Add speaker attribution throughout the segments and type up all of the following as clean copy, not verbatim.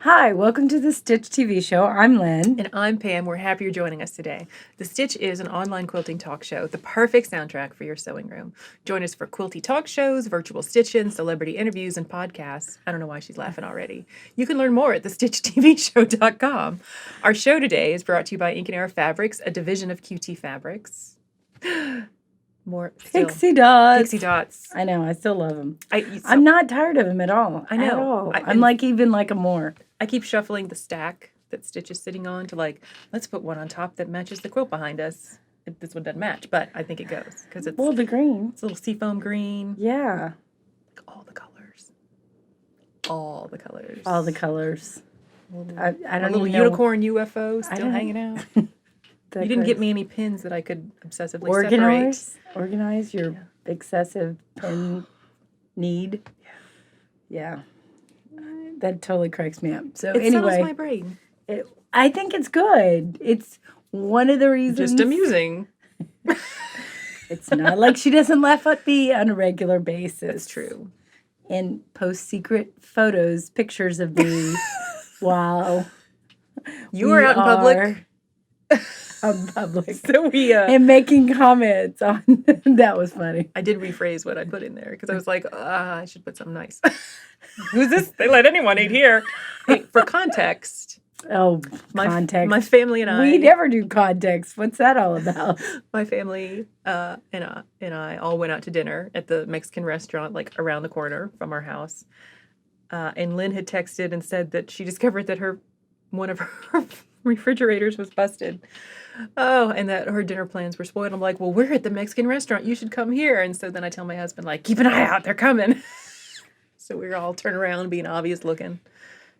Speaker 1: Hi, welcome to the Stitch TV show. I'm Lynn.
Speaker 2: And I'm Pam. We're happy you're joining us today. The Stitch is an online quilting talk show, the perfect soundtrack for your sewing room. Join us for quilty talk shows, virtual stitch-ins, celebrity interviews, and podcasts. I don't know why she's laughing already. You can learn more at thestitchtvshow.com. Our show today is brought to you by Ink and Air Fabrics, a division of QT Fabrics. More still.
Speaker 1: Pixie dots.
Speaker 2: Pixie dots.
Speaker 1: I know, I still love them. I'm not tired of them at all.
Speaker 2: I know.
Speaker 1: At all. I'm like even like a more.
Speaker 2: I keep shuffling the stack that Stitch is sitting on to let's put one on top that matches the quilt behind us. This one doesn't match, but I think it goes because it's
Speaker 1: the green.
Speaker 2: It's a little seafoam green.
Speaker 1: Yeah.
Speaker 2: All the colors. All the colors.
Speaker 1: All the colors. I don't
Speaker 2: little
Speaker 1: even know.
Speaker 2: Unicorn UFO still hanging out. You didn't get me any pins that I could obsessively
Speaker 1: Organize your excessive pin need. Yeah. That totally cracks me up. So
Speaker 2: it
Speaker 1: anyway,
Speaker 2: settles my brain.
Speaker 1: I think it's good. It's one of the reasons.
Speaker 2: Just amusing.
Speaker 1: It's not like she doesn't laugh at me on a regular basis.
Speaker 2: That's true.
Speaker 1: And post secret pictures of me while
Speaker 2: you were out in public.
Speaker 1: On public.
Speaker 2: So
Speaker 1: and making comments on that was funny.
Speaker 2: I did rephrase what I put in there because I was like, I should put something nice. Who's this? They let anyone eat here. Hey, for context.
Speaker 1: Oh, context.
Speaker 2: My family and I.
Speaker 1: We never do context. What's that all about?
Speaker 2: My family and I all went out to dinner at the Mexican restaurant around the corner from our house. And Lynn had texted and said that she discovered that one of her refrigerators was busted. Oh, and that her dinner plans were spoiled. I'm like, well, we're at the Mexican restaurant. You should come here. And so then I tell my husband, keep an eye out. They're coming. So we were all turning around being obvious looking.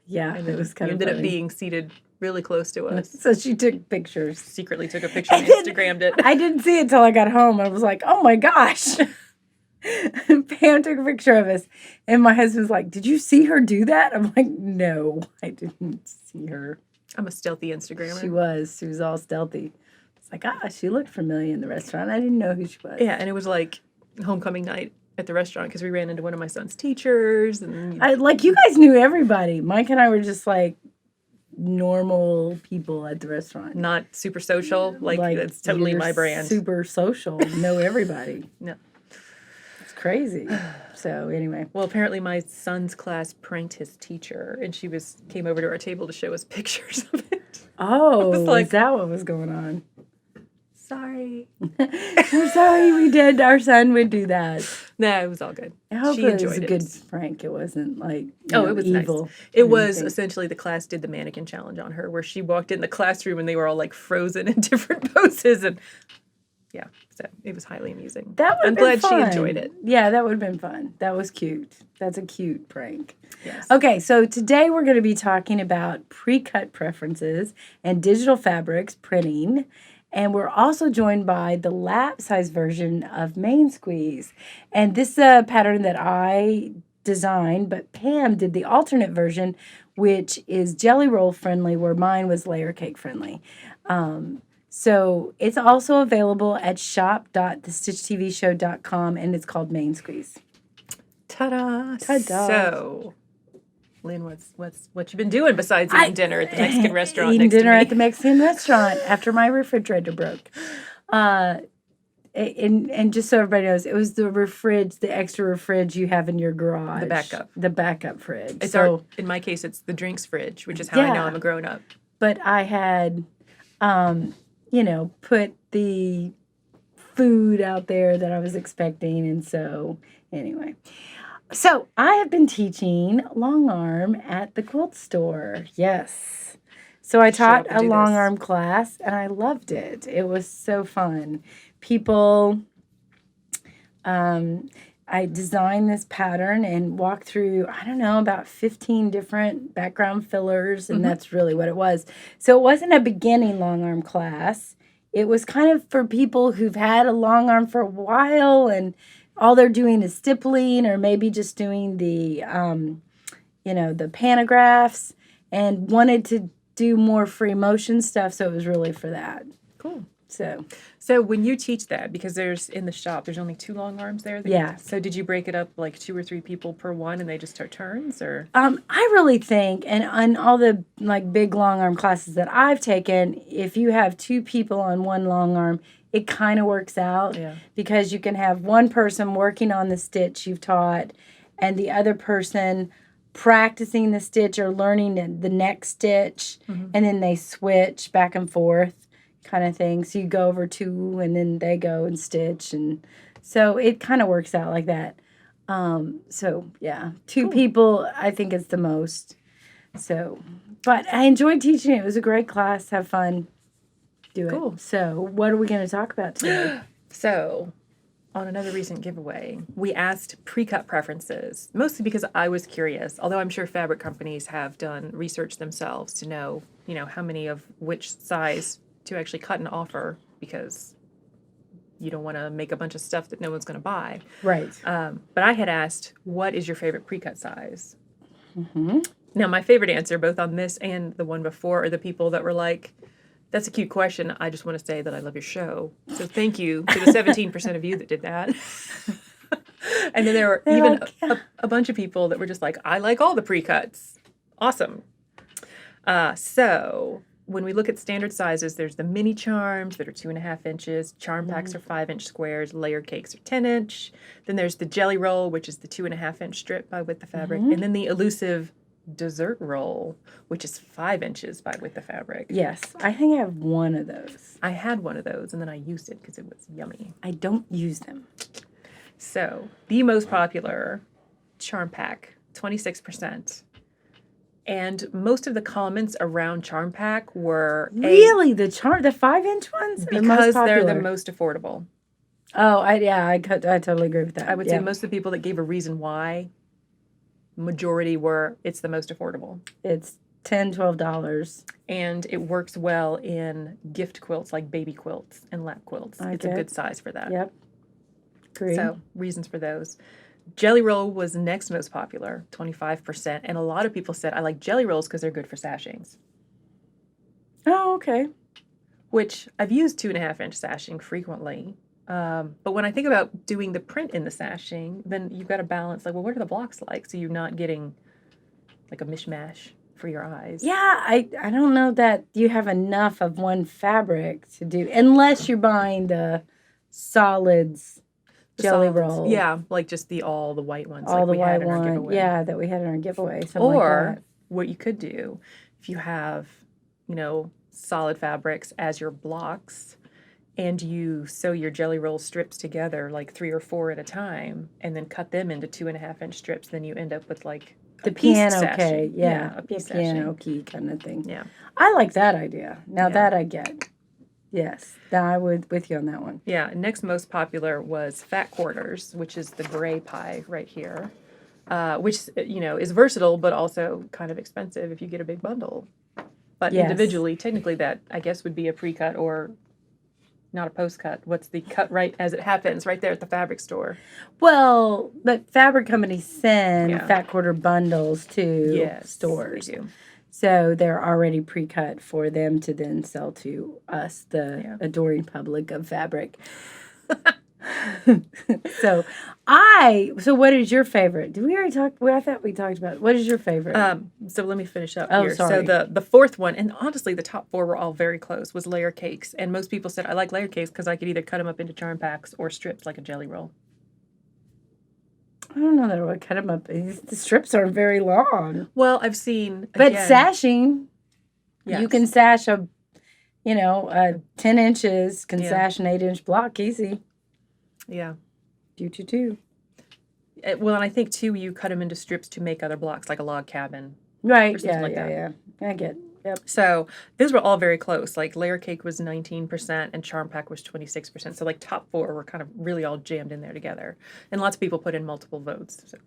Speaker 1: Yeah,
Speaker 2: and
Speaker 1: it was kind of
Speaker 2: ended
Speaker 1: funny.
Speaker 2: up being seated really close to us.
Speaker 1: So she took pictures.
Speaker 2: Secretly took a picture and Instagrammed it.
Speaker 1: I didn't see it till I got home. I was like, oh my gosh. Pam took a picture of us. And my husband's like, did you see her do that? I'm like, no, I didn't see her.
Speaker 2: I'm a stealthy Instagrammer.
Speaker 1: She was all stealthy. It's like, she looked familiar in the restaurant. I didn't know who she was.
Speaker 2: Yeah, and it was like homecoming night at the restaurant because we ran into one of my son's teachers. And
Speaker 1: you guys knew everybody. Mike and I were just normal people at the restaurant.
Speaker 2: Not super social. That's totally my brand.
Speaker 1: Super social. Know everybody.
Speaker 2: No.
Speaker 1: It's crazy. So anyway.
Speaker 2: Well, apparently my son's class pranked his teacher and she came over to our table to show us pictures of it.
Speaker 1: Oh, is that what was going on?
Speaker 2: Sorry.
Speaker 1: We're sorry we did. Our son would do that.
Speaker 2: No, it was all good.
Speaker 1: I hope
Speaker 2: she
Speaker 1: it was
Speaker 2: enjoyed
Speaker 1: a good prank. It wasn't
Speaker 2: it was
Speaker 1: evil.
Speaker 2: Nice. It was essentially the class did the mannequin challenge on her where she walked in the classroom and they were all frozen in different poses and yeah, so it was highly amusing. I'm glad she enjoyed it.
Speaker 1: Yeah, that would have been fun. That was cute. That's a cute prank.
Speaker 2: Yes.
Speaker 1: Okay, so today we're going to be talking about pre-cut preferences and digital fabrics printing. And we're also joined by the lap size version of Main Squeeze. And this is a pattern that I designed, but Pam did the alternate version, which is jelly roll friendly, where mine was layer cake friendly. So it's also available at shop.thestitchtvshow.com, and it's called Main Squeeze.
Speaker 2: Ta-da!
Speaker 1: Ta-da!
Speaker 2: So, Lynn, what you been doing besides eating dinner at the Mexican restaurant?
Speaker 1: Eating dinner at the Mexican restaurant after my refrigerator broke. And just so everybody knows, it was the extra fridge you have in your garage. The backup fridge.
Speaker 2: In my case, it's the drinks fridge, which is how I know I'm a grown up.
Speaker 1: But I had, put the food out there that I was expecting, and so anyway. So I have been teaching long arm at the quilt store. Yes. So I taught a long arm class and I loved it. It was so fun. People, I designed this pattern and walked through, about 15 different background fillers, and that's really what it was. So it wasn't a beginning long arm class. It was kind of for people who've had a long arm for a while and all they're doing is stippling or maybe just doing the, the pantographs and wanted to do more free motion stuff. So it was really for that.
Speaker 2: Cool. So when you teach that, because in the shop, there's only 2 long arms there.
Speaker 1: Yeah.
Speaker 2: So did you break it up like 2 or 3 people per one, and they just took turns, or?
Speaker 1: I really think, and on all the like big long arm classes that I've taken, if you have 2 people on one long arm, it kind of works out because you can have one person working on the stitch you've taught, and the other person practicing the stitch or learning the next stitch, and then they switch back and forth, kind of thing. So you go over 2, and then they go and stitch, and so it kind of works out like that. So yeah, 2 people, I think it's the most. So, but I enjoyed teaching it. It was a great class. Have fun. Do it.
Speaker 2: Cool.
Speaker 1: So, what are we going to talk about today?
Speaker 2: So, on another recent giveaway, we asked pre-cut preferences, mostly because I was curious, although I'm sure fabric companies have done research themselves to know, how many of which size to actually cut and offer, because you don't want to make a bunch of stuff that no one's going to buy.
Speaker 1: Right.
Speaker 2: But I had asked, what is your favorite pre-cut size? Now, my favorite answer, both on this and the one before, are the people that were like, that's a cute question. I just want to say that I love your show. So thank you to the 17% of you that did that. And then there were even a bunch of people that were just like, I like all the pre-cuts. Awesome. So when we look at standard sizes, there's the mini charms that are 2.5 inches. Charm packs are 5-inch squares. Layer cakes are 10-inch. Then there's the jelly roll, which is the 2.5-inch strip by width of fabric. And then the elusive dessert roll, which is 5 inches by width of fabric.
Speaker 1: Yes, I think I have one of those.
Speaker 2: I had one of those, and then I used it because it was yummy.
Speaker 1: I don't use them.
Speaker 2: So the most popular charm pack, 26%. And most of the comments around charm pack were
Speaker 1: really the 5-inch ones
Speaker 2: because they're the most affordable.
Speaker 1: Oh, I totally agree with that.
Speaker 2: I would say most of the people that gave a reason why, majority were it's the most affordable.
Speaker 1: It's $10-12,
Speaker 2: and it works well in gift quilts like baby quilts and lap quilts. It's a good size for that.
Speaker 1: Yep. Great.
Speaker 2: So reasons for those. Jelly roll was next most popular, 25%. And a lot of people said, I like jelly rolls because they're good for sashings.
Speaker 1: Oh, okay.
Speaker 2: Which I've used 2.5-inch sashing frequently. But when I think about doing the print in the sashing, then you've got to balance, like, well, what are the blocks like? So you're not getting like a mishmash for your eyes.
Speaker 1: Yeah, I don't know that you have enough of one fabric to do, unless you're buying the solids. Jelly roll.
Speaker 2: Yeah, like just all the white ones.
Speaker 1: All
Speaker 2: like
Speaker 1: the
Speaker 2: we
Speaker 1: white
Speaker 2: had in our
Speaker 1: one.
Speaker 2: giveaway.
Speaker 1: Yeah, that we had in our giveaway.
Speaker 2: Or
Speaker 1: like that.
Speaker 2: What you could do, if you have, solid fabrics as your blocks, and you sew your jelly roll strips together like 3 or 4 at a time, and then cut them into 2.5-inch strips, then you end up with like
Speaker 1: the piano key.
Speaker 2: Yeah, a piece
Speaker 1: piano key kind of thing.
Speaker 2: Yeah,
Speaker 1: I like that idea. Now that I get. Yes, I would with you on that one.
Speaker 2: Yeah, next most popular was fat quarters, which is the gray pie right here, which is versatile but also kind of expensive if you get a big bundle. But individually, technically, that I guess would be a pre-cut or not a post-cut. What's the cut right as it happens right there at the fabric store?
Speaker 1: Well, but fabric companies send fat quarter bundles to stores.
Speaker 2: They do.
Speaker 1: So they're already pre-cut for them to then sell to us, the adoring public of fabric. So what is your favorite? Did we already talk? Well, I thought we talked about it. What is your favorite?
Speaker 2: So let me finish up here.
Speaker 1: Sorry.
Speaker 2: So the fourth one, and honestly the top 4 were all very close, was layer cakes. And most people said, I like layer cakes because I could either cut them up into charm packs or strips like a jelly roll.
Speaker 1: I don't know that I would cut them up. The strips aren't very long.
Speaker 2: Well, I've seen,
Speaker 1: but sashing, you can sash a 10 inches, can sash an 8-inch block easy.
Speaker 2: Yeah.
Speaker 1: Do.
Speaker 2: Well, and I think too, you cut them into strips to make other blocks, like a log cabin.
Speaker 1: Right.
Speaker 2: Or something like that.
Speaker 1: Yeah. I get. Yep.
Speaker 2: So those were all very close. Like layer cake was 19% and charm pack was 26%. So like top 4 were kind of really all jammed in there together. And lots of people put in multiple votes. So,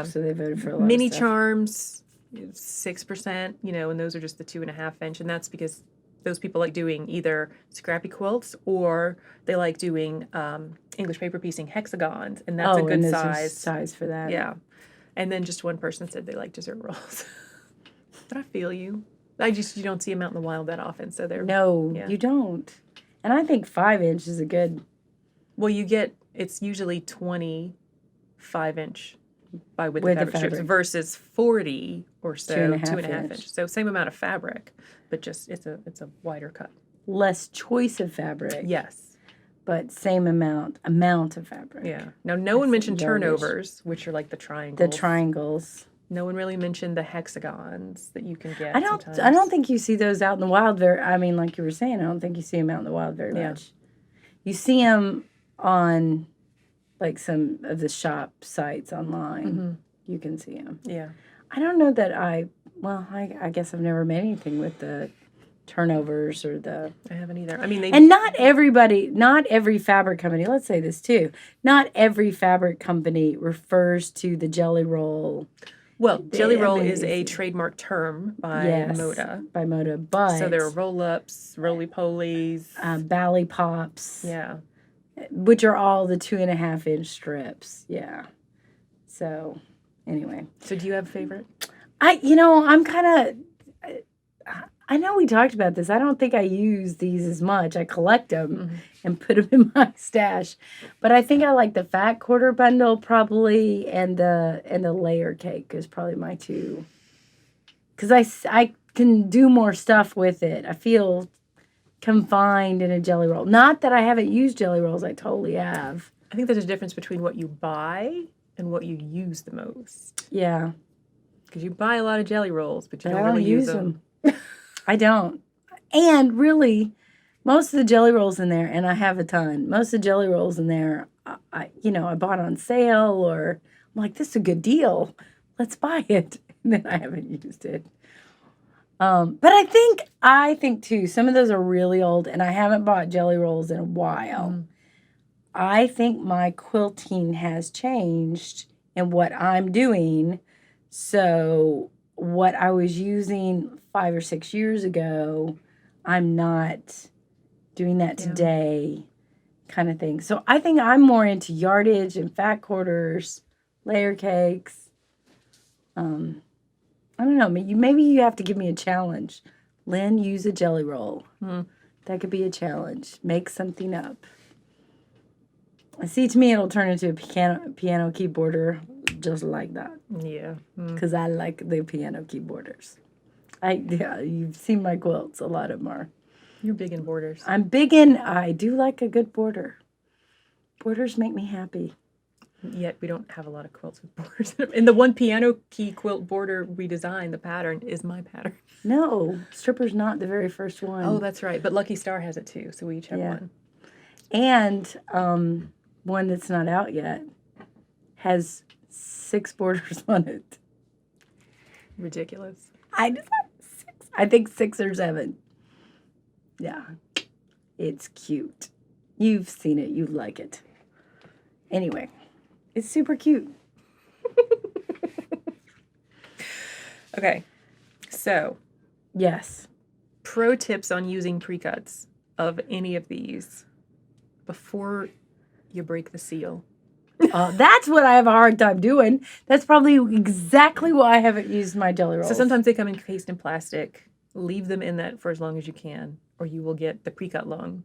Speaker 1: so they voted for a lot
Speaker 2: mini
Speaker 1: of stuff.
Speaker 2: charms, 6%, and those are just the 2.5-inch. And that's because those people like doing either scrappy quilts or they like doing English paper piecing hexagons. And that's a good
Speaker 1: size for that.
Speaker 2: Yeah. And then just one person said they like dessert rolls. But I feel you. You don't see them out in the wild that often, so they're...
Speaker 1: No, you don't. And I think 5-inch is a good.
Speaker 2: Well, it's usually 25-inch by width
Speaker 1: With the
Speaker 2: fabric strips
Speaker 1: fabric.
Speaker 2: versus 40 or so,
Speaker 1: 2.5
Speaker 2: 2.5
Speaker 1: inch.
Speaker 2: inch. So same amount of fabric, but just it's a wider cut.
Speaker 1: Less choice of fabric.
Speaker 2: Yes.
Speaker 1: But same amount of fabric.
Speaker 2: Yeah. Now, no one mentioned
Speaker 1: yardage.
Speaker 2: turnovers, which are like the triangles.
Speaker 1: The triangles.
Speaker 2: No one really mentioned the hexagons that you can get.
Speaker 1: I don't think you see those out in the wild like you were saying, I don't think you see them out in the wild very much. You see them on like some of the shop sites online.
Speaker 2: Mm-hmm.
Speaker 1: You can see them.
Speaker 2: Yeah.
Speaker 1: I don't know that I guess I've never made anything with the turnovers or the.
Speaker 2: I haven't either. I mean,
Speaker 1: And not every fabric company, let's say this too, not every fabric company refers to the jelly roll.
Speaker 2: Well, jelly roll is a trademark term by Moda.
Speaker 1: By Moda, but.
Speaker 2: So there are roll-ups, roly-polies.
Speaker 1: Bally pops.
Speaker 2: Yeah.
Speaker 1: Which are all the 2.5-inch strips. Yeah. So, anyway.
Speaker 2: So do you have a favorite?
Speaker 1: I'm kind of. I know we talked about this. I don't think I use these as much. I collect them and put them in my stash. But I think I like the fat quarter bundle probably, and the layer cake is probably my two. Because I can do more stuff with it. I feel confined in a jelly roll. Not that I haven't used jelly rolls. I totally have.
Speaker 2: I think there's a difference between what you buy and what you use the most.
Speaker 1: Yeah.
Speaker 2: Because you buy a lot of jelly rolls, but you don't really use them.
Speaker 1: I don't. And really, most of the jelly rolls in there, and I have a ton, most of the jelly rolls in there, I bought on sale, or I'm like, this is a good deal. Let's buy it. And then I haven't used it. But I think too, some of those are really old, and I haven't bought jelly rolls in a while. I think my quilting has changed in what I'm doing. So what I was using 5 or 6 years ago, I'm not doing that today, kind of thing. So I think I'm more into yardage and fat quarters, layer cakes. I don't know. Maybe you have to give me a challenge. Lynn, use a jelly roll. That could be a challenge. Make something up. See, to me, it'll turn into a piano keyboarder just like that.
Speaker 2: Yeah.
Speaker 1: Because I like the piano keyboarders. You've seen my quilts. A lot of them are.
Speaker 2: You're big in borders.
Speaker 1: I do like a good border. Borders make me happy.
Speaker 2: Yet we don't have a lot of quilts with borders. And the one piano key quilt border we designed, the pattern, is my pattern.
Speaker 1: No, Stripper's not the very first one.
Speaker 2: Oh, that's right. But Lucky Star has it too, so we each have one.
Speaker 1: And one that's not out yet has 6 borders on it.
Speaker 2: Ridiculous.
Speaker 1: I think 6 or 7. Yeah. It's cute. You've seen it. You like it. Anyway, it's super cute.
Speaker 2: Okay. So.
Speaker 1: Yes.
Speaker 2: Pro tips on using precuts of any of these before you break the seal.
Speaker 1: That's what I have a hard time doing. That's probably exactly why I haven't used my jelly rolls.
Speaker 2: So sometimes they come encased in plastic. Leave them in that for as long as you can, or you will get the precut lung.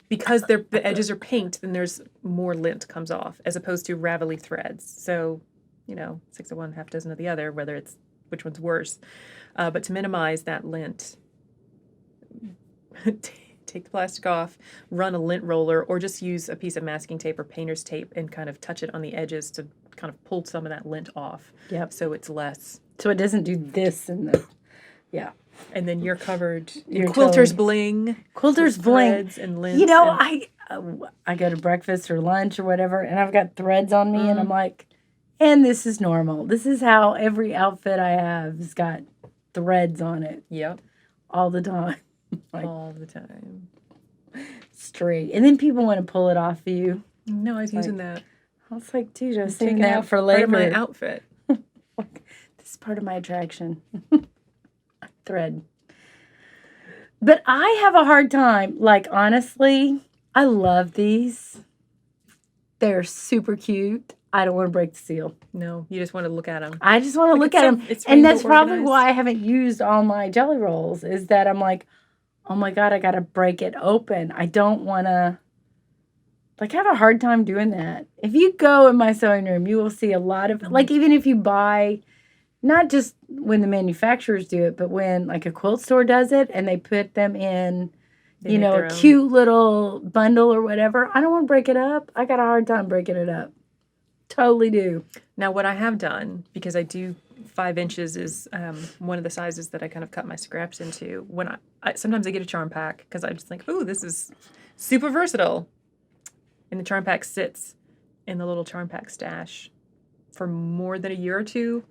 Speaker 2: Because the edges are pinked, then there's more lint comes off, as opposed to ravelly threads. So, 6 of one, half dozen of the other, which one's worse. But to minimize that lint, take the plastic off, run a lint roller, or just use a piece of masking tape or painter's tape and kind of touch it on the edges to kind of pull some of that lint off.
Speaker 1: Yep.
Speaker 2: So it's less.
Speaker 1: So it doesn't do this yeah.
Speaker 2: And then you're covered in quilters bling.
Speaker 1: Quilters bling.
Speaker 2: Threads and lint.
Speaker 1: I go to breakfast or lunch or whatever, and I've got threads on me, and I'm like, and this is normal. This is how every outfit I have has got threads on it.
Speaker 2: Yep.
Speaker 1: All the time.
Speaker 2: All the time.
Speaker 1: Straight. And then people want to pull it off of you.
Speaker 2: No, I was using that.
Speaker 1: I was like, dude, I was saving that for
Speaker 2: later.
Speaker 1: later.
Speaker 2: Part of my outfit.
Speaker 1: This is part of my attraction. Thread. But I have a hard time. Honestly, I love these. They're super cute. I don't want to break the seal.
Speaker 2: No, you just want to look at them.
Speaker 1: I just want to look at them. And that's probably why I haven't used all my jelly rolls, is that I'm like, oh my God, I got to break it open. I don't want to, like, have a hard time doing that. If you go in my sewing room, you will see a lot of, like, even if you buy, not just when the manufacturers do it, but when, like, a quilt store does it and they put them in,
Speaker 2: They
Speaker 1: you
Speaker 2: make
Speaker 1: know, a
Speaker 2: their own.
Speaker 1: cute little bundle or whatever. I don't want to break it up. I got a hard time breaking it up. Totally do.
Speaker 2: Now, what I have done, because I do 5 inches is one of the sizes that I kind of cut my scraps into. When I sometimes I get a charm pack because I just think, oh, this is super versatile. And the charm pack sits in the little charm pack stash for more than a year or two.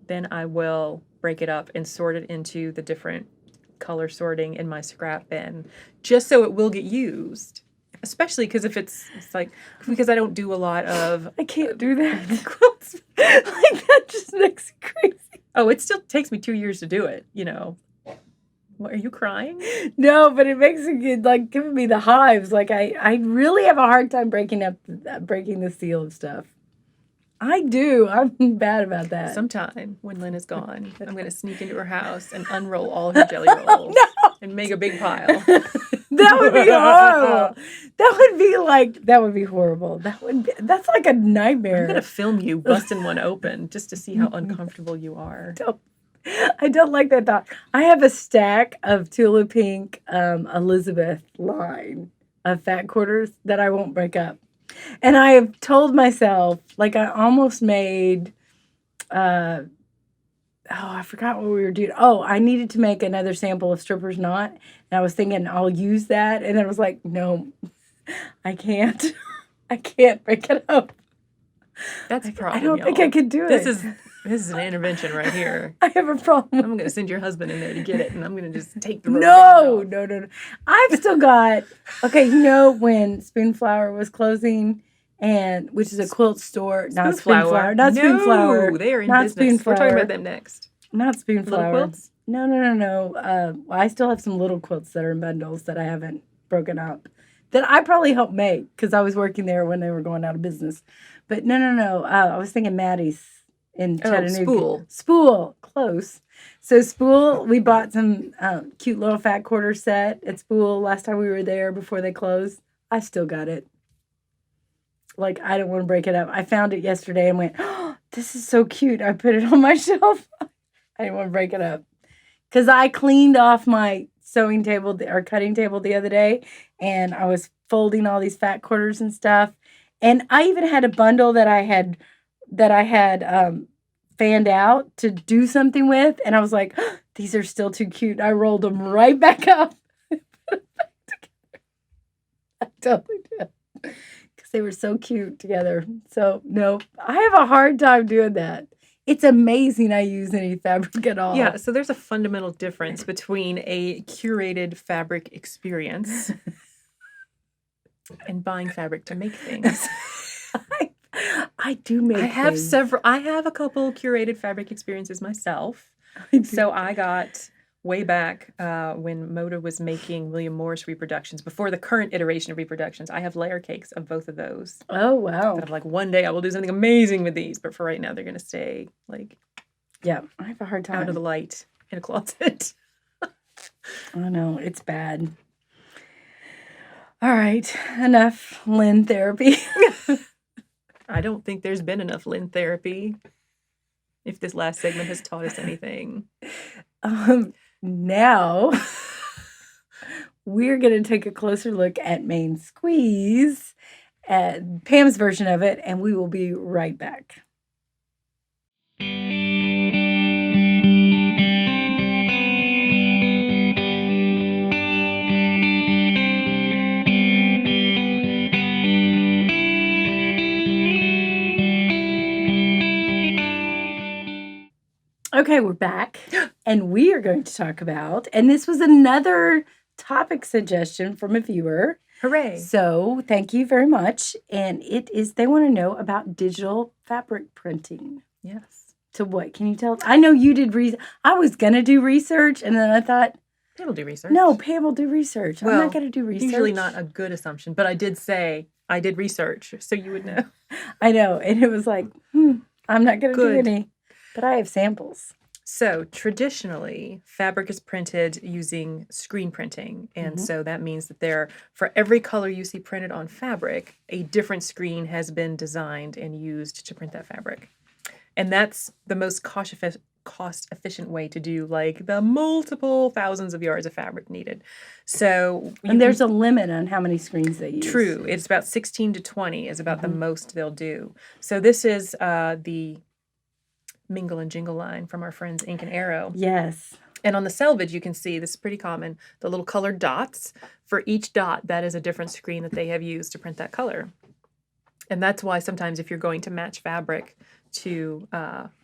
Speaker 2: Then I will break it up and sort it into the different color sorting in my scrap bin, just so it will get used. Especially because if it's like, because I don't do a lot of
Speaker 1: I can't do that. Quilts. Like, that just makes me crazy.
Speaker 2: Oh, it still takes me 2 years to do it, you know. What, are you crying?
Speaker 1: No, but it makes it like giving me the hives. Like I really have a hard time breaking the seal of stuff. I do. I'm bad about that.
Speaker 2: Sometime when Lynn is gone, I'm going to sneak into her house and unroll all her jelly rolls and make a big pile.
Speaker 1: That would be horrible. That would be horrible. That's like a nightmare.
Speaker 2: I'm going to film you busting one open just to see how uncomfortable you are.
Speaker 1: I don't like that thought. I have a stack of Tula Pink Elizabeth line of fat quarters that I won't break up. And I have told myself, like, I almost made, I forgot what we were doing. Oh, I needed to make another sample of Stripper's Knot. And I was thinking I'll use that. And then I was like, no, I can't. I can't break it up.
Speaker 2: That's a problem.
Speaker 1: I don't think I could do it.
Speaker 2: This is an intervention right here.
Speaker 1: I have a problem.
Speaker 2: I'm going to send your husband in there to get it, and I'm going to just take the rubber band off.
Speaker 1: No. I've still got, okay, you know when Spoonflower was closing, and which is a quilt store, not Spoonflower.
Speaker 2: No, they are in business. We're talking about them next.
Speaker 1: Not Spoonflower.
Speaker 2: Little quilts?
Speaker 1: No. I still have some little quilts that are in bundles that I haven't broken up that I probably helped make because I was working there when they were going out of business. But no. I was thinking Maddie's in Chattanooga. Spool. Close. So Spool, we bought some cute little fat quarter set at Spool last time we were there before they closed. I still got it. Like, I don't want to break it up. I found it yesterday and went, oh, this is so cute. I put it on my shelf. I didn't want to break it up. Because I cleaned off my sewing table or cutting table the other day, and I was folding all these fat quarters and stuff. And I even had a bundle that I had fanned out to do something with, and I was like, oh, these are still too cute. I rolled them right back up. I totally did. Because they were so cute together. So, no, I have a hard time doing that. It's amazing I use any fabric at all.
Speaker 2: Yeah, so there's a fundamental difference between a curated fabric experience and buying fabric to make things.
Speaker 1: I do make things.
Speaker 2: I have a couple curated fabric experiences myself. So I got way back when Moda was making William Morris reproductions, before the current iteration of reproductions. I have layer cakes of both of those.
Speaker 1: Oh, wow.
Speaker 2: That I'm like, one day I will do something amazing with these, but for right now they're going to stay like,
Speaker 1: yeah, I have a hard time
Speaker 2: out of the light in a closet.
Speaker 1: I know, it's bad. All right, enough Lynn therapy.
Speaker 2: I don't think there's been enough Lynn therapy, if this last segment has taught us anything.
Speaker 1: Now, we're going to take a closer look at Main Squeeze, at Pam's version of it, and we will be right back. Okay, we're back, and we are going to talk about, and this was another topic suggestion from a viewer.
Speaker 2: Hooray.
Speaker 1: So thank you very much. And it is, they want to know about digital fabric printing.
Speaker 2: Yes.
Speaker 1: So what can you tell? I know you did I was going to do research, and then I thought,
Speaker 2: Pam will do research.
Speaker 1: No, Pam will do research.
Speaker 2: Well,
Speaker 1: I'm not going to do research.
Speaker 2: Usually not a good assumption, but I did say I did research, so you would know.
Speaker 1: I know. And it was like, I'm not going to do any. But I have samples.
Speaker 2: So traditionally, fabric is printed using screen printing. And
Speaker 1: Mhm.
Speaker 2: so that means that for every color you see printed on fabric, a different screen has been designed and used to print that fabric. And that's the most cost efficient way to do like the multiple thousands of yards of fabric needed. So you
Speaker 1: And
Speaker 2: can,
Speaker 1: there's a limit on how many screens they use.
Speaker 2: true, it's about 16 to 20 is about the
Speaker 1: Mhm.
Speaker 2: most they'll do. So this is the Mingle and Jingle line from our friends Ink and Arrow.
Speaker 1: Yes.
Speaker 2: And on the selvage, you can see, this is pretty common, the little colored dots. For each dot, that is a different screen that they have used to print that color. And that's why sometimes if you're going to match fabric to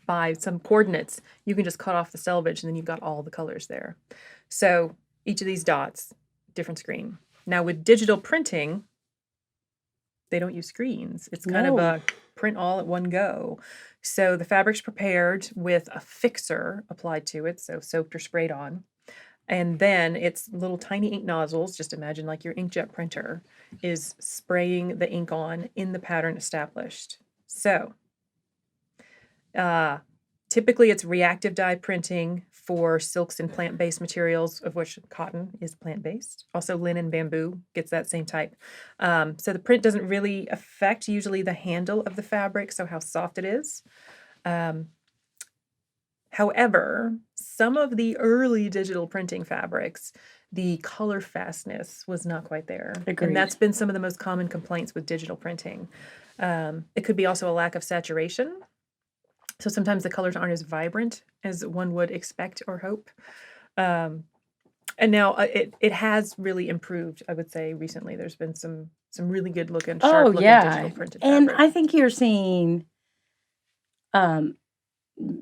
Speaker 2: buy some coordinates, you can just cut off the selvage and then you've got all the colors there. So each of these dots, different screen. Now with digital printing, they don't use screens. It's kind of
Speaker 1: No.
Speaker 2: a print all at one go. So the fabric's prepared with a fixer applied to it, so soaked or sprayed on. And then it's little tiny ink nozzles, just imagine like your inkjet printer is spraying the ink on in the pattern established. So typically it's reactive dye printing for silks and plant-based materials, of which cotton is plant-based. Also linen and bamboo gets that same type. So the print doesn't really affect usually the handle of the fabric, so how soft it is. However, some of the early digital printing fabrics, the color fastness was not quite there.
Speaker 1: Agreed.
Speaker 2: And that's been some of the most common complaints with digital printing. It could be also a lack of saturation. So sometimes the colors aren't as vibrant as one would expect or hope. And now it has really improved, I would say, recently. There's been some really good looking, sharp looking digital printed
Speaker 1: And
Speaker 2: fabric.
Speaker 1: I think you're seeing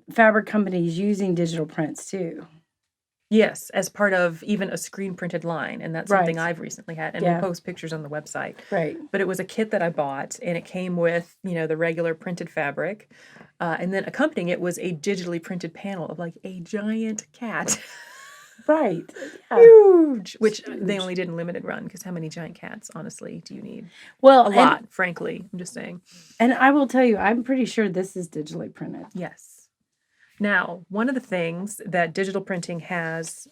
Speaker 1: fabric companies using digital prints too.
Speaker 2: Yes, as part of even a screen printed line, and that's something
Speaker 1: Right.
Speaker 2: I've recently had, and
Speaker 1: Yeah.
Speaker 2: we'll post pictures on the website.
Speaker 1: Right.
Speaker 2: But it was a kit that I bought, and it came with, the regular printed fabric, and then accompanying it was a digitally printed panel of like a giant cat.
Speaker 1: Right. Yeah.
Speaker 2: Huge! Which they
Speaker 1: Huge.
Speaker 2: only did in limited run, because how many giant cats, honestly, do you need?
Speaker 1: Well,
Speaker 2: A lot, frankly. I'm just saying.
Speaker 1: And I will tell you, I'm pretty sure this is digitally printed.
Speaker 2: Yes. Now, one of the things that digital printing has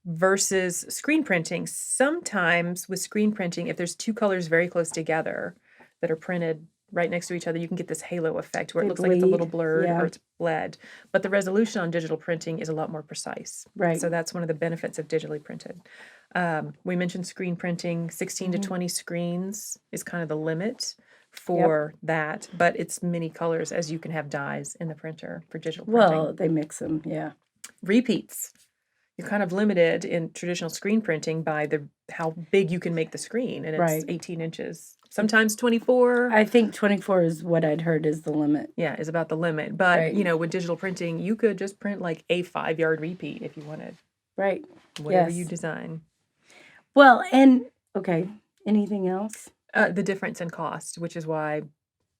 Speaker 2: versus screen printing, sometimes with screen printing, if there's two colors very close together that are printed right next to each other, you can get this halo effect where it
Speaker 1: They
Speaker 2: looks like it's a little
Speaker 1: bleed,
Speaker 2: blurred
Speaker 1: yeah.
Speaker 2: or it's bled. But the resolution on digital printing is a lot more precise.
Speaker 1: Right.
Speaker 2: So that's one of the benefits of digitally printed. We mentioned screen printing, 16 to 20 screens is kind of the limit for that, but it's many colors as you can have dyes in the printer for digital printing.
Speaker 1: Well, they mix them, yeah.
Speaker 2: Repeats. You're kind of limited in traditional screen printing by how big you can make the screen, and it's
Speaker 1: Right.
Speaker 2: 18 inches. Sometimes 24.
Speaker 1: I think 24 is what I'd heard is the limit.
Speaker 2: Yeah, is about the limit. But,
Speaker 1: Right.
Speaker 2: with digital printing, you could just print like a 5-yard repeat if you wanted.
Speaker 1: Right.
Speaker 2: Whatever you
Speaker 1: Yes.
Speaker 2: design.
Speaker 1: Well, and okay, anything else?
Speaker 2: The difference in cost, which is why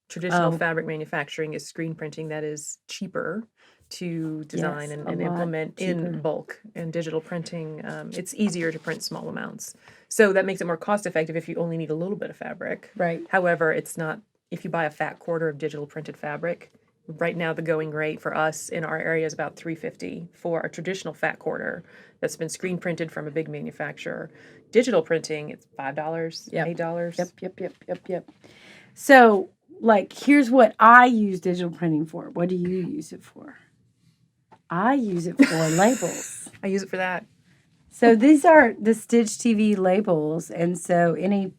Speaker 2: traditional
Speaker 1: Oh.
Speaker 2: fabric manufacturing is screen printing that is cheaper to design
Speaker 1: Yes,
Speaker 2: and
Speaker 1: a lot
Speaker 2: implement
Speaker 1: cheaper.
Speaker 2: in bulk. And digital printing, it's easier to print small amounts. So that makes it more cost effective if you only need a little bit of fabric.
Speaker 1: Right.
Speaker 2: However, it's not, if you buy a fat quarter of digital printed fabric, right now the going rate for us in our area is about $3.50 for a traditional fat quarter that's been screen printed from a big manufacturer. Digital printing, it's $5,
Speaker 1: Yep.
Speaker 2: $8.
Speaker 1: Yep. So, like, here's what I use digital printing for. What do you use it for? I use it for labels.
Speaker 2: I use it for that.
Speaker 1: So these are the Stitch TV labels, and so any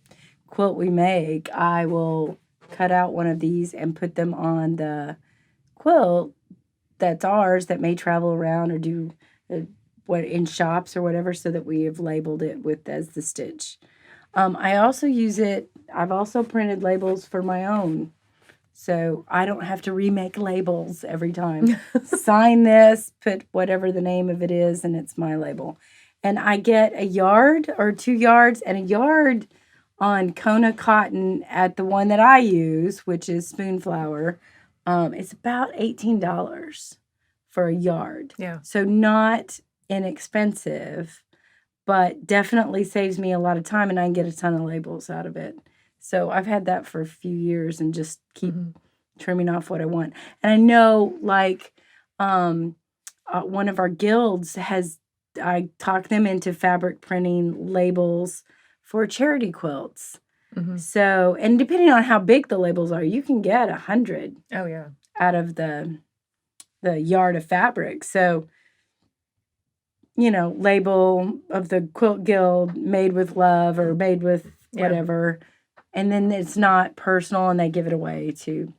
Speaker 1: quilt we make, I will cut out one of these and put them on the quilt that's ours that may travel around or do what in shops or whatever, so that we have labeled it with as the stitch. I also use it. I've also printed labels for my own, so I don't have to remake labels every time. Sign this, put whatever the name of it is, and it's my label. And I get a yard or 2 yards and a yard on Kona cotton at the one that I use, which is Spoonflower. It's about $18 for a yard.
Speaker 2: Yeah.
Speaker 1: So not inexpensive, but definitely saves me a lot of time, and I can get a ton of labels out of it. So I've had that for a few years and just keep trimming off what I want. And I know, like, one of our guilds I talked them into fabric printing labels for charity quilts.
Speaker 2: Mm-hmm.
Speaker 1: So, and depending on how big the labels are, you can get 100
Speaker 2: Oh, yeah.
Speaker 1: out of the yard of fabric. So, label of the quilt guild, made with love or made with whatever. And then it's not personal and they give it away to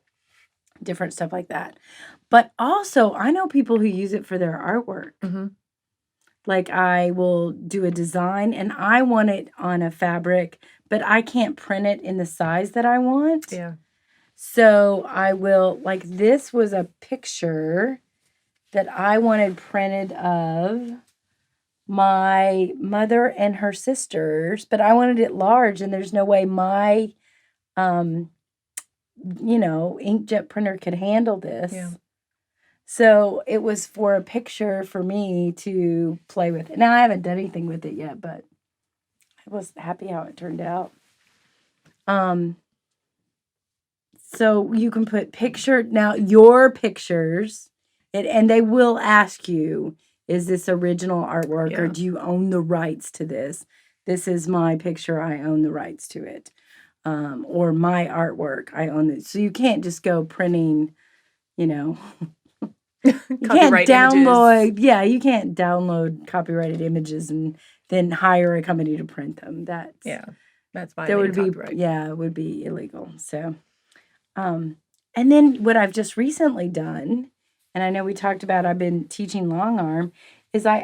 Speaker 1: different stuff like that. But also, I know people who use it for their artwork.
Speaker 2: Mm-hmm.
Speaker 1: Like I will do a design and I want it on a fabric, but I can't print it in the size that I want.
Speaker 2: Yeah.
Speaker 1: So I will, like this was a picture that I wanted printed of my mother and her sisters, but I wanted it large and there's no way my inkjet printer could handle this.
Speaker 2: Yeah.
Speaker 1: So it was for a picture for me to play with. Now I haven't done anything with it yet, but I was happy how it turned out. So you can put your pictures, and they will ask you, is this original artwork or do you own the rights to this? This is my picture. I own the rights to it. Or my artwork. I own it. So you can't just go printing, you can't download images. Yeah, you can't download copyrighted images and then hire a company to print them. That's violating copyright. It would be illegal. So and then what I've just recently done, and I know we talked about I've been teaching long arm, is I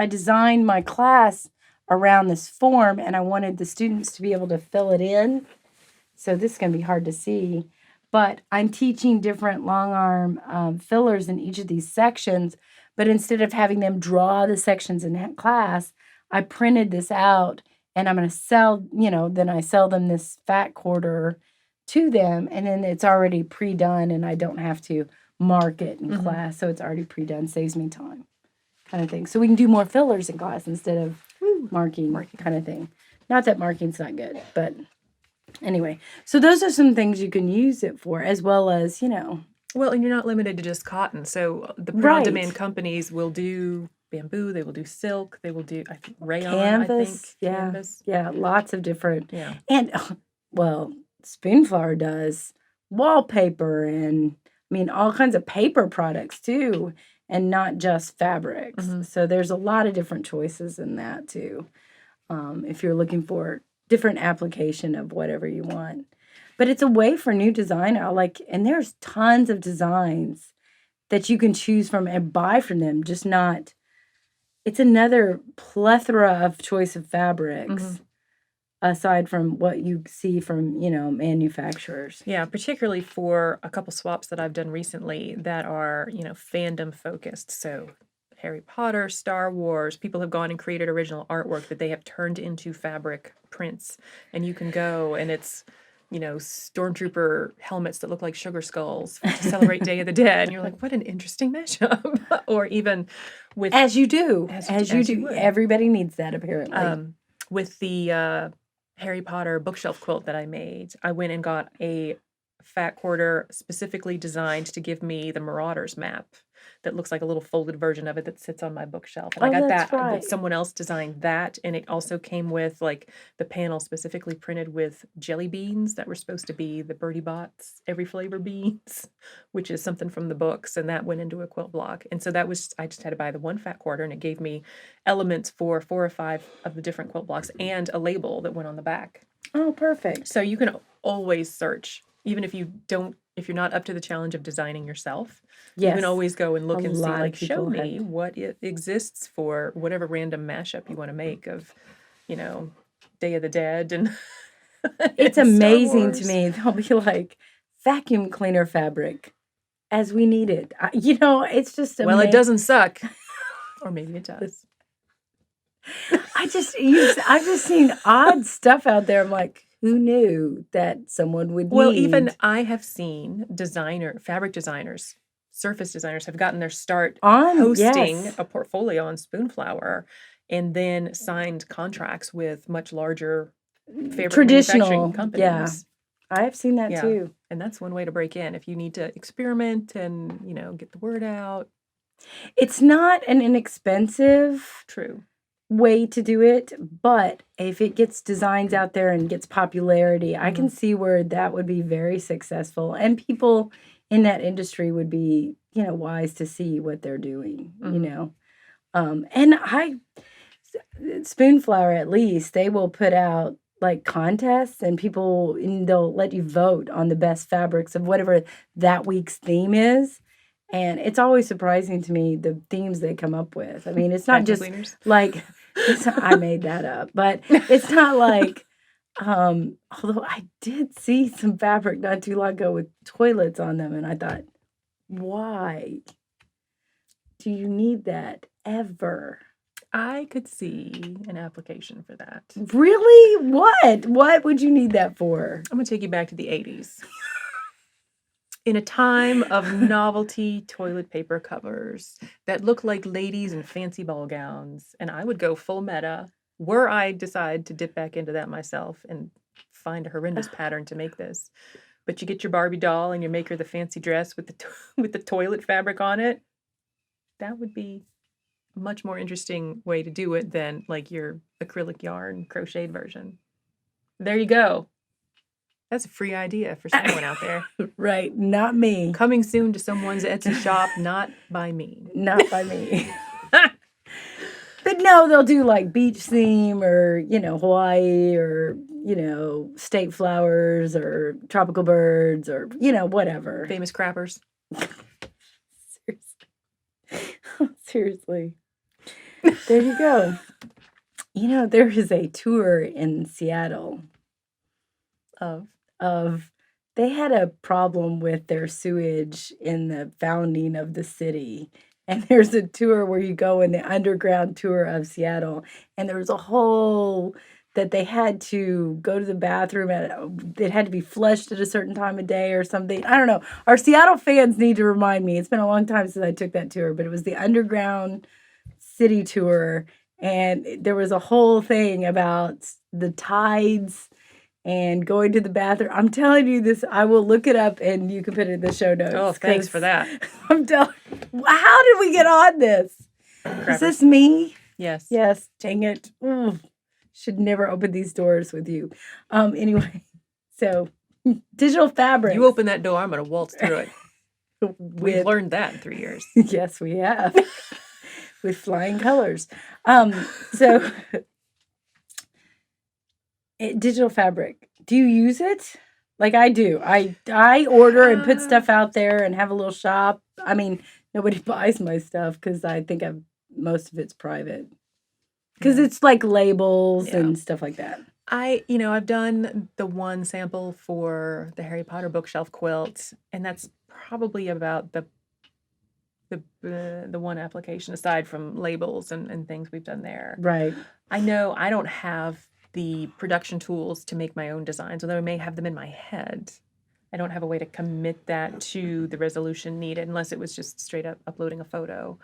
Speaker 1: designed my class around this form and I wanted the students to be able to fill it in. So this is going to be hard to see. But I'm teaching different long arm fillers in each of these sections. But instead of having them draw the sections in class, I printed this out and I'm going to sell, then I sell them this fat quarter to them. And then it's already pre-done and I don't have to mark it in class. So it's already pre-done, saves me time kind of thing. So we can do more fillers in class instead of marking kind of thing. Not that marking's not good, but... Anyway, so those are some things you can use it for, as well as,
Speaker 2: Well, and you're not limited to just cotton. So the print-on-demand companies will do bamboo, they will do silk, they will do, I think, rayon,
Speaker 1: canvas.
Speaker 2: Canvas.
Speaker 1: Yeah, lots of different. Yeah. And, Spoonflower does wallpaper and, all kinds of paper products, too, and not just fabrics. Mm-hmm. So there's a lot of different choices in that, too, if you're looking for different application of whatever you want. But it's a way for new designer. And there's tons of designs that you can choose from and buy from them. It's another plethora of choice of fabrics aside from what you see from, manufacturers.
Speaker 2: Yeah, particularly for a couple swaps that I've done recently that are, fandom focused. So Harry Potter, Star Wars, people have gone and created original artwork that they have turned into fabric prints. And you can go and it's, stormtrooper helmets that look like sugar skulls to celebrate Day of the Dead. And you're like, what an interesting mashup. Or even with...
Speaker 1: As you do. As you do. Everybody needs that, apparently.
Speaker 2: With the Harry Potter bookshelf quilt that I made, I went and got a fat quarter specifically designed to give me the Marauders map that looks like a little folded version of it that sits on my bookshelf. And I got that. Right. Someone else designed that. And it also came with the panel specifically printed with jelly beans that were supposed to be the Birdie Bots every flavor beans, which is something from the books. And that went into a quilt block. And so I just had to buy the one fat quarter and it gave me elements for 4 or 5 of the different quilt blocks and a label that went on the back.
Speaker 1: Oh, perfect.
Speaker 2: So you can always search, even if you're not up to the challenge of designing yourself. Yes. You can always go and look and see, show me what it exists for whatever random mashup you want to make of, Day of the Dead and
Speaker 1: it's amazing to me. They'll be like vacuum cleaner fabric as we need it. It's just amazing.
Speaker 2: Well, it doesn't suck. Or maybe it does.
Speaker 1: I've just seen odd stuff out there. I'm like, who knew that someone would
Speaker 2: Well,
Speaker 1: need?
Speaker 2: even I have seen fabric designers, surface designers have gotten their start hosting a portfolio on Spoonflower and then signed contracts with much larger fabric manufacturing companies.
Speaker 1: I have seen that
Speaker 2: Yeah.
Speaker 1: too.
Speaker 2: And that's one way to break in if you need to experiment and, get the word out.
Speaker 1: It's not an inexpensive
Speaker 2: True.
Speaker 1: way to do it, but if it gets designs out there and gets popularity, I can see where that would be very successful, and people in that industry would be, wise to see what they're doing, and Spoonflower, at least, they will put out like contests and they'll let you vote on the best fabrics of whatever that week's theme is. And it's always surprising to me the themes they come up with. I mean, it's not
Speaker 2: Vacuum
Speaker 1: just
Speaker 2: cleaners.
Speaker 1: like I made that up, but it's not like although I did see some fabric not too long ago with toilets on them, and I thought, why do you need that ever?
Speaker 2: I could see an application for that.
Speaker 1: Really? What? What would you need that for?
Speaker 2: I'm going to take you back to the 80s. In a time of novelty toilet paper covers that look like ladies in fancy ball gowns, and I would go full meta were I decide to dip back into that myself and find a horrendous pattern to make this. But you get your Barbie doll and you make her the fancy dress with the toilet fabric on it. That would be a much more interesting way to do it than like your acrylic yarn crocheted version. There you go. That's a free idea for someone out there.
Speaker 1: Right, not me.
Speaker 2: Coming soon to someone's Etsy shop, not by me.
Speaker 1: Not by me. But no, they'll do like beach theme or, Hawaii or, state flowers or tropical birds or, whatever.
Speaker 2: Famous crappers.
Speaker 1: Seriously. There you go. There is a tour in Seattle of they had a problem with their sewage in the founding of the city. And there's a tour where you go in the underground tour of Seattle, and there was a whole that they had to go to the bathroom it had to be flushed at a certain time of day or something. I don't know. Our Seattle fans need to remind me. It's been a long time since I took that tour, but it was the underground city tour, and there was a whole thing about the tides and going to the bathroom. I'm telling you this, I will look it up and you can put it in the show notes.
Speaker 2: Oh, thanks for that.
Speaker 1: I'm telling you, how did we get on this?
Speaker 2: Crappers.
Speaker 1: Is this me?
Speaker 2: Yes.
Speaker 1: Yes, dang it. Ooh, should never open these doors with you. Anyway, so digital fabric.
Speaker 2: You open that door, I'm going to waltz through it. We've learned that in 3 years.
Speaker 1: Yes, we have. With flying colors. So digital fabric. Do you use it? Like I do. I order and put stuff out there and have a little shop. I mean, nobody buys my stuff because I think most of it's private. Because it's like labels and stuff like that.
Speaker 2: I've done the one sample for the Harry Potter bookshelf quilt, and that's probably about the one application aside from labels and things we've done there.
Speaker 1: Right.
Speaker 2: I know I don't have the production tools to make my own designs, although I may have them in my head. I don't have a way to commit that to the resolution needed unless it was just straight up uploading a photo.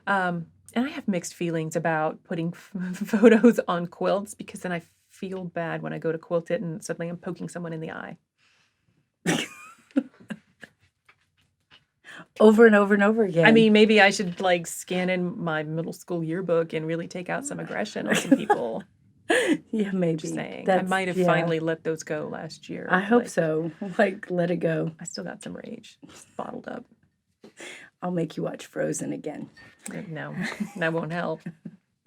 Speaker 2: And I have mixed feelings about putting photos on quilts because then I feel bad when I go to quilt it and suddenly I'm poking someone in the eye.
Speaker 1: Over and over and over again.
Speaker 2: I mean, maybe I should like scan in my middle school yearbook and really take out some aggression on some people.
Speaker 1: Yeah, maybe.
Speaker 2: Just saying. I might have finally let those go last year.
Speaker 1: I hope so. Like, let it go.
Speaker 2: I still got some rage bottled up.
Speaker 1: I'll make you watch Frozen again.
Speaker 2: No, that won't help.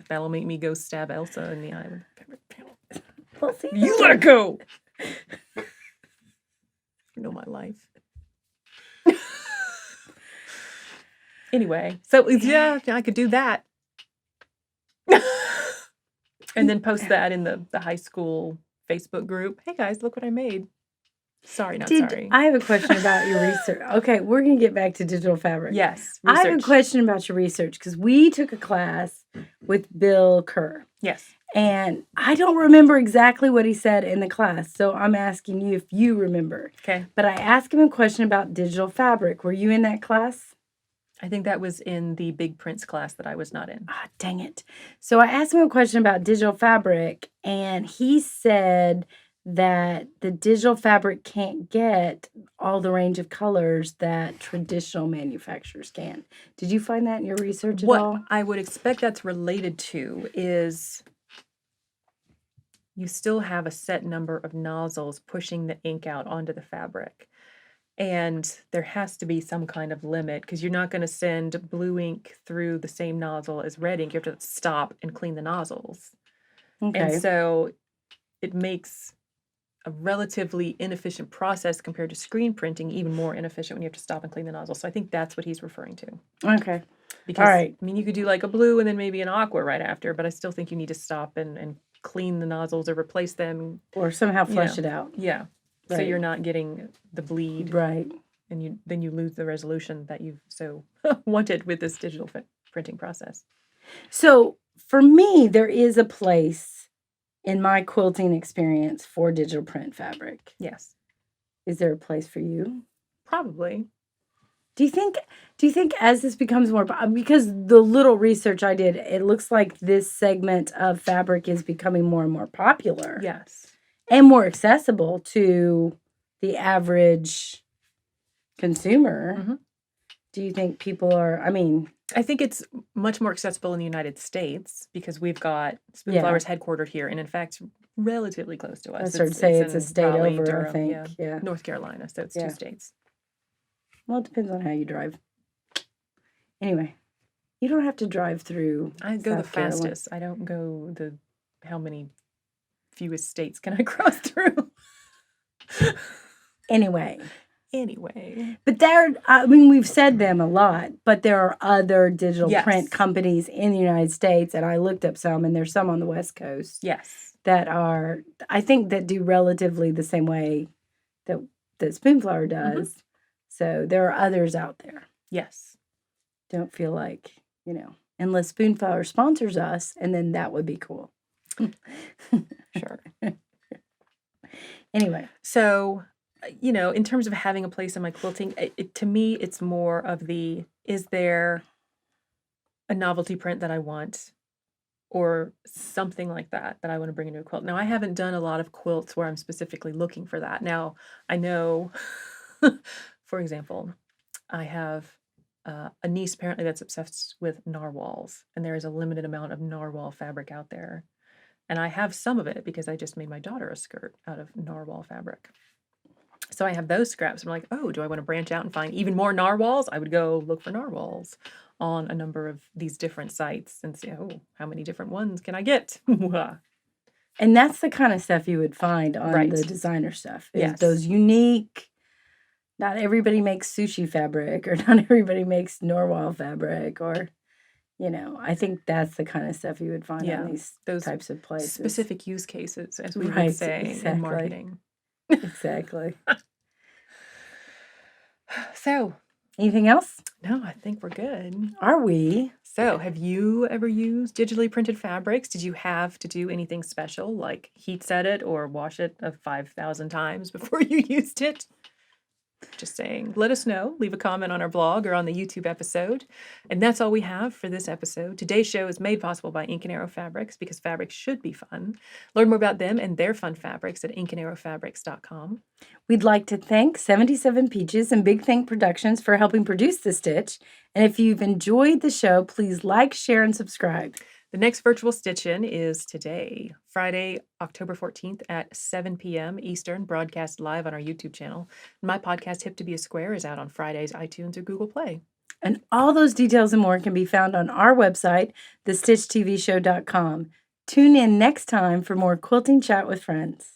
Speaker 2: That'll make me go stab Elsa in the eye.
Speaker 1: Well, see,
Speaker 2: you let it go! You know my life. Anyway, so yeah, I could do that. And then post that in the high school Facebook group. Hey guys, look what I made. Sorry, not sorry.
Speaker 1: I have a question about your research. Okay, we're going to get back to digital fabric.
Speaker 2: Yes,
Speaker 1: research. I have a question about your research because we took a class with Bill Kerr.
Speaker 2: Yes.
Speaker 1: And I don't remember exactly what he said in the class, so I'm asking you if you remember.
Speaker 2: Okay.
Speaker 1: But I asked him a question about digital fabric. Were you in that class?
Speaker 2: I think that was in the Big Prints class that I was not in.
Speaker 1: Ah, dang it. So I asked him a question about digital fabric, and he said that the digital fabric can't get all the range of colors that traditional manufacturers can. Did you find that in your research at
Speaker 2: What
Speaker 1: all?
Speaker 2: I would expect that's related to is you still have a set number of nozzles pushing the ink out onto the fabric. And there has to be some kind of limit because you're not going to send blue ink through the same nozzle as red ink. You have to stop and clean the nozzles. And
Speaker 1: Okay.
Speaker 2: so it makes a relatively inefficient process compared to screen printing even more inefficient when you have to stop and clean the nozzle. So I think that's what he's referring to.
Speaker 1: Okay.
Speaker 2: Because,
Speaker 1: All right.
Speaker 2: I mean, you could do like a blue and then maybe an aqua right after, but I still think you need to stop and clean the nozzles or replace them.
Speaker 1: Or somehow flush
Speaker 2: Yeah.
Speaker 1: it out.
Speaker 2: Yeah. So
Speaker 1: Right.
Speaker 2: you're not getting the bleed,
Speaker 1: Right.
Speaker 2: and then you lose the resolution that you've so wanted with this digital printing process.
Speaker 1: So for me, there is a place in my quilting experience for digital print fabric.
Speaker 2: Yes,
Speaker 1: Is there a place for you?
Speaker 2: probably.
Speaker 1: Do you think as this becomes more because the little research I did, it looks like this segment of fabric is becoming more and more popular
Speaker 2: Yes.
Speaker 1: and more accessible to the average consumer.
Speaker 2: Mhm.
Speaker 1: Do you think people are, I mean,
Speaker 2: I think it's much more accessible in the United States because we've got Spoonflower's headquartered here, and in fact, relatively close to us.
Speaker 1: I started to say it's a
Speaker 2: in
Speaker 1: state
Speaker 2: Raleigh,
Speaker 1: over, I
Speaker 2: Durham,
Speaker 1: think. Yeah.
Speaker 2: North Carolina. So it's
Speaker 1: Yeah.
Speaker 2: 2 states.
Speaker 1: Well, it depends on how you drive. Anyway, you don't have to drive through
Speaker 2: I go the
Speaker 1: South Carolina.
Speaker 2: fastest. I don't go the how many fewest states can I cross through?
Speaker 1: Anyway.
Speaker 2: But
Speaker 1: I mean, we've said them a lot, but there are other digital print
Speaker 2: Yes.
Speaker 1: companies in the United States, and I looked up some, and there's some on the West Coast
Speaker 2: Yes.
Speaker 1: that are, I think, that do relatively the same way that Spoonflower does. So there are others out there.
Speaker 2: Yes.
Speaker 1: Don't feel like, unless Spoonflower sponsors us, and then that would be cool.
Speaker 2: Sure.
Speaker 1: Anyway.
Speaker 2: So, in terms of having a place in my quilting, to me, it's more of is there a novelty print that I want or something like that I want to bring into a quilt? Now, I haven't done a lot of quilts where I'm specifically looking for that. Now, I know, for example, I have a niece apparently that's obsessed with narwhals, and there is a limited amount of narwhal fabric out there. And I have some of it because I just made my daughter a skirt out of narwhal fabric. So I have those scraps. I'm like, oh, do I want to branch out and find even more narwhals? I would go look for narwhals on a number of these different sites and see, oh, how many different ones can I get?
Speaker 1: And that's the kind of stuff you would find on
Speaker 2: Right.
Speaker 1: the designer stuff. Is
Speaker 2: Yes.
Speaker 1: those unique, not everybody makes sushi fabric, or not everybody makes narwhal fabric, or, I think that's the kind of stuff you would find on those types of places.
Speaker 2: Specific use cases, as we would
Speaker 1: Right,
Speaker 2: say
Speaker 1: exactly.
Speaker 2: in marketing.
Speaker 1: Exactly.
Speaker 2: So,
Speaker 1: anything else?
Speaker 2: no, I think we're good.
Speaker 1: Are we?
Speaker 2: So, have you ever used digitally printed fabrics? Did you have to do anything special, like heat set it or wash it 5,000 times before you used it? Just saying. Let us know. Leave a comment on our blog or on the YouTube episode. And that's all we have for this episode. Today's show is made possible by Ink and Arrow Fabrics because fabrics should be fun. Learn more about them and their fun fabrics at inkandarrowfabrics.com.
Speaker 1: We'd like to thank 77 Peaches and Big Think Productions for helping produce The Stitch. And if you've enjoyed the show, please like, share, and subscribe.
Speaker 2: The next virtual stitch-in is today, Friday, October 14th at 7 p.m. Eastern, broadcast live on our YouTube channel. My podcast, Hip to Be a Square, is out on Fridays, iTunes, or Google Play.
Speaker 1: And all those details and more can be found on our website, thestitchtvshow.com. Tune in next time for more Quilting Chat with Friends.